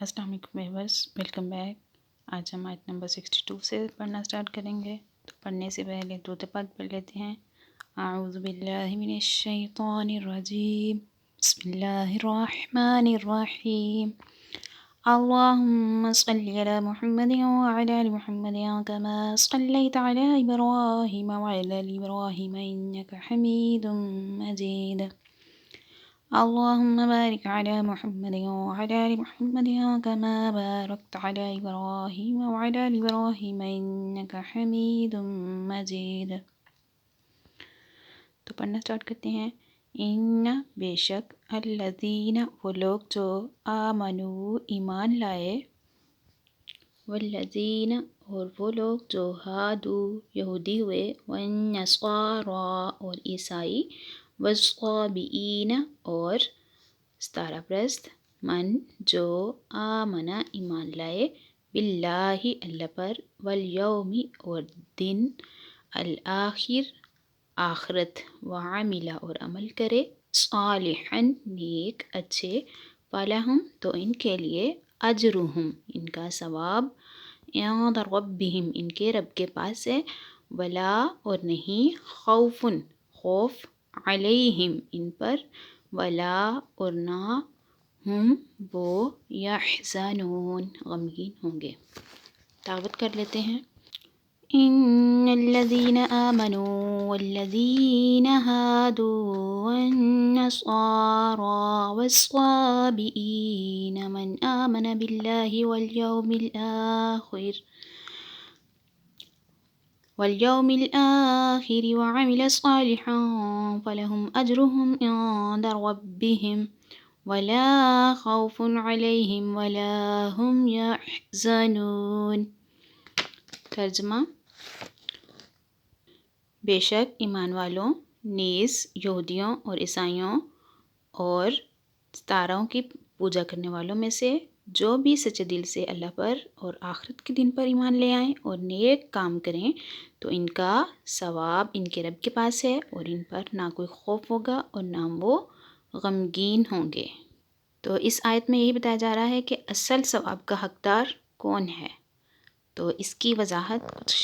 السلام علیکم viewers, welcome back. آج ہم آیت نمبر 62 سے پڑھنا سٹارٹ کریں گے۔ تو پڑھنے سے پہلے درود پاک پڑھ لیتے ہیں۔ اعوذ باللہ من الشیطان الرجیم، بسم اللہ الرحمن الرحیم۔ اللہم صلی علی محمد وعلی آل محمد کما صلیت علی ابراہیم وعلی آل ابراہیم انک حمید مجید۔ اللهم بارك على محمد وعلى آل محمد كما باركت على إبراهيم وعلى آل إبراهيم إنك حميد مجيد۔ تو پڑھنا سٹارٹ کرتے ہیں۔ ان بے شک الذین وہ لوگ جو آمنو ایمان لائے، والذین اور وہ لوگ جو ہادو یہودی ہوئے، والنصارا اور عیسائی، والصابئین اور ستارہ پرست، من جو آمنا ایمان لائے، باللہ اللہ پر، والیوم اور دن، الآخر آخرت، وعمل اور عمل کرے، صالحا نیک اچھے، فلہم تو ان کے لیے، اجرہم ان کا ثواب، عند ربہم ان کے رب کے پاس ہے، ولا اور نہیں، خوف خوف، علیہم ان پر، ولا اور نہ، ہم وہ، یحزنون غمگین ہوں گے۔ تلاوت کر لیتے ہیں۔ ان الذین آمنوا والذین هادوا والنصارى والصابئین من آمن باللہ واليوم الآخر وعمل صالحا فلهم أجرهم عند ربهم ولا خوف عليهم ولا هم يحزنون۔ ترجمہ: بے شک ایمان والوں نیز یہودیوں اور عیسائیوں اور ستاروں کی پوجا کرنے والوں میں سے جو بھی سچے دل سے اللہ پر اور آخرت کے دن پر ایمان لے آئیں اور نیک کام کریں تو ان کا ثواب ان کے رب کے پاس ہے، اور ان پر نہ کوئی خوف ہوگا اور نہ وہ غمگین ہوں گے۔ تو اس آیت میں یہی بتایا جا رہا ہے کہ اصل ثواب کا حقدار کون ہے۔ تو اس کی وضاحت کچھ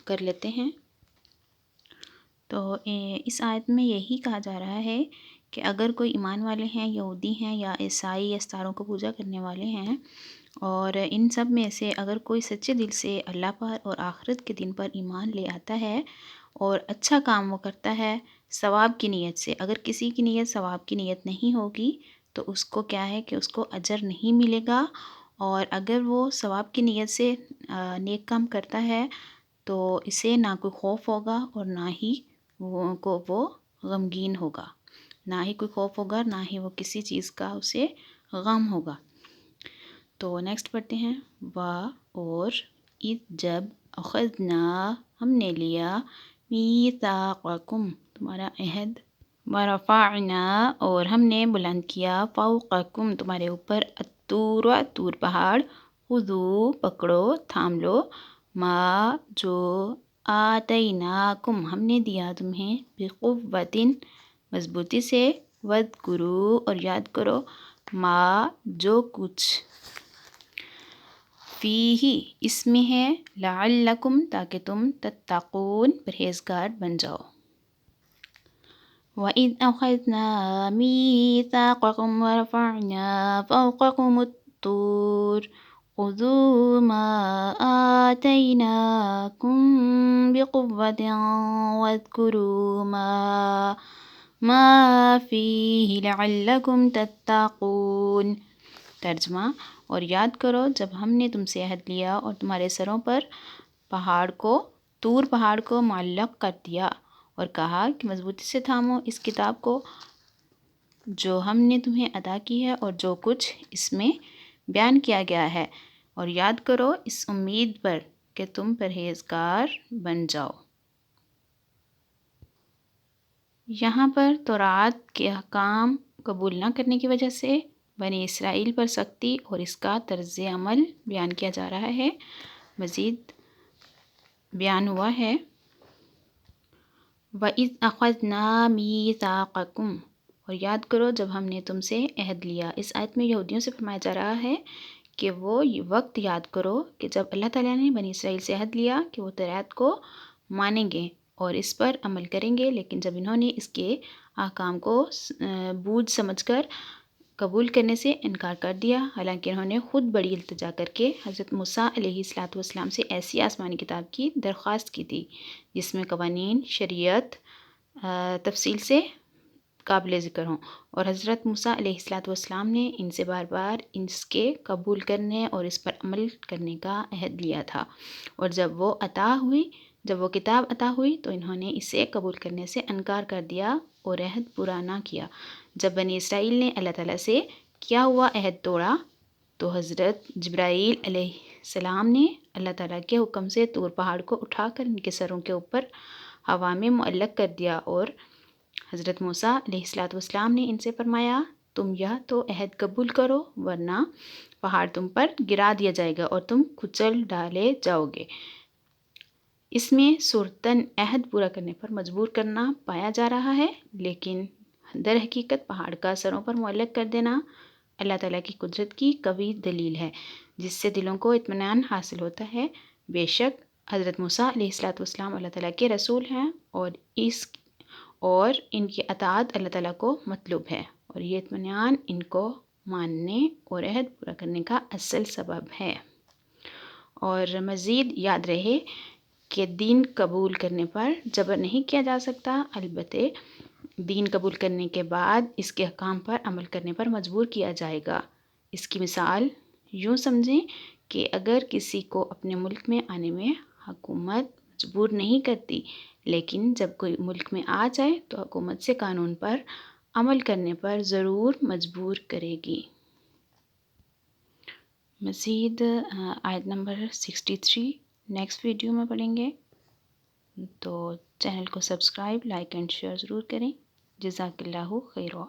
کر لیتے ہیں۔ تو اس آیت میں یہی کہا جا رہا ہے کہ اگر کوئی ایمان والے ہیں، یہودی ہیں یا عیسائی یا ستاروں کو پوجا کرنے والے ہیں، اور ان سب میں سے اگر کوئی سچے دل سے اللہ پر اور آخرت کے دن پر ایمان لے آتا ہے اور اچھا کام وہ کرتا ہے ثواب کی نیت سے، اگر کسی کی نیت ثواب کی نیت نہیں ہوگی تو اس کو کیا ہے کہ اس کو اجر نہیں ملے گا، اور اگر وہ ثواب کی نیت سے نیک کام کرتا ہے تو اسے نہ کوئی خوف ہوگا اور نہ ہی وہ غمگین ہوگا، نہ ہی کوئی خوف ہوگا، نہ ہی وہ کسی چیز کا اسے غم ہوگا۔ تو نیکسٹ پڑھتے ہیں۔ اور اذ جب، اخذنا ہم نے لیا، میثاقکم تمہارا عہد، ورفعنا اور ہم نے بلند کیا، فوقکم تمہارے اوپر، الطور طور پہاڑ، خذوا پکڑو تھام لو، ما جو، آتیناکم ہم نے دیا تمہیں، بقوۃ مضبوطی سے، واذکروا اور یاد کرو، ما جو کچھ، فیہ اس میں ہے، لعلکم تاکہ تم، تتقون پرہیزگار بن جاؤ۔ وَإِذْ أَخَذْنَا مِيثَاقَكُمْ وَرَفَعْنَا فَوْقَكُمُ الطُّورَ خُذُوا مَا آتَيْنَاكُمْ بِقُوَّةٍ وَاذْكُرُوا مَا فِيهِ لَعَلَّكُمْ تَتَّقُونَ۔ ترجمہ: اور یاد کرو جب ہم نے تم سے عہد لیا اور تمہارے سروں پر طور پہاڑ کو معلق کر دیا اور کہا کہ مضبوطی سے تھامو اس کتاب کو جو ہم نے تمہیں عطا کی ہے اور جو کچھ اس میں بیان کیا گیا ہے، اور یاد کرو اس امید پر کہ تم پرہیزگار بن جاؤ۔ یہاں پر توراۃ کے احکام قبول نہ کرنے کی وجہ سے بنی اسرائیل پر سختی اور اس کا طرز عمل بیان کیا جا رہا ہے۔ مزید بیان ہوا ہے، وَإِذْ أَخَذْنَا مِيثَاقَكُمْ اور یاد کرو جب ہم نے تم سے عہد لیا۔ اس آیت میں یہودیوں سے فرمایا جا رہا ہے کہ وہ یہ وقت یاد کرو کہ جب اللہ تعالیٰ نے بنی اسرائیل سے عہد لیا کہ وہ تورات کو مانیں گے اور اس پر عمل کریں گے، لیکن جب انہوں نے اس کے احکام کو بوجھ سمجھ کر قبول کرنے سے انکار کر دیا، حالانکہ انہوں نے خود بڑی التجا کر کے حضرت موسیٰ علیہ السلام سے ایسی آسمانی کتاب کی درخواست کی تھی جس میں قوانین شریعت تفصیل سے قابل ذکر ہوں، اور حضرت موسیٰ علیہ السلام نے ان سے بار بار اس کے قبول کرنے اور اس پر عمل کرنے کا عہد لیا تھا، اور جب وہ کتاب عطا ہوئی تو انہوں نے اسے قبول کرنے سے انکار کر دیا اور عہد پورا نہ کیا۔ جب بنی اسرائیل نے اللہ تعالیٰ سے کیا ہوا عہد توڑا تو حضرت جبرائیل علیہ السلام نے اللہ تعالیٰ کے حکم سے طور پہاڑ کو اٹھا کر ان کے سروں کے اوپر ہوا میں معلق کر دیا، اور حضرت موسیٰ علیہ السلام نے ان سے فرمایا تم یا تو عہد قبول کرو ورنہ پہاڑ تم پر گرا دیا جائے گا اور تم کچل ڈالے جاؤ گے۔ اس میں صورتاً عہد پورا کرنے پر مجبور کرنا پایا جا رہا ہے، لیکن در حقیقت پہاڑ کا سروں پر معلق کر دینا اللہ تعالیٰ کی قدرت کی قوی دلیل ہے جس سے دلوں کو اطمینان حاصل ہوتا ہے۔ بے شک حضرت موسیٰ علیہ السلام اللہ تعالیٰ کے رسول ہیں اور ان کی اطاعت اللہ تعالیٰ کو مطلوب ہے، اور یہ اطمینان ان کو ماننے اور عہد پورا کرنے کا اصل سبب ہے۔ اور مزید یاد رہے کہ دین قبول کرنے پر جبر نہیں کیا جا سکتا، البتہ دین قبول کرنے کے بعد اس کے احکام پر عمل کرنے پر مجبور کیا جائے گا۔ اس کی مثال یوں سمجھیں کہ اگر کسی کو اپنے ملک میں آنے میں حکومت مجبور نہیں کرتی، لیکن جب کوئی ملک میں آ جائے تو حکومت سے قانون پر عمل کرنے پر ضرور مجبور کرے گی۔ مزید آیت نمبر 63 نیکسٹ ویڈیو میں پڑھیں گے، تو چینل کو سبسکرائب، لائک اینڈ شیئر ضرور کریں۔ جزاک اللہ خیرہ۔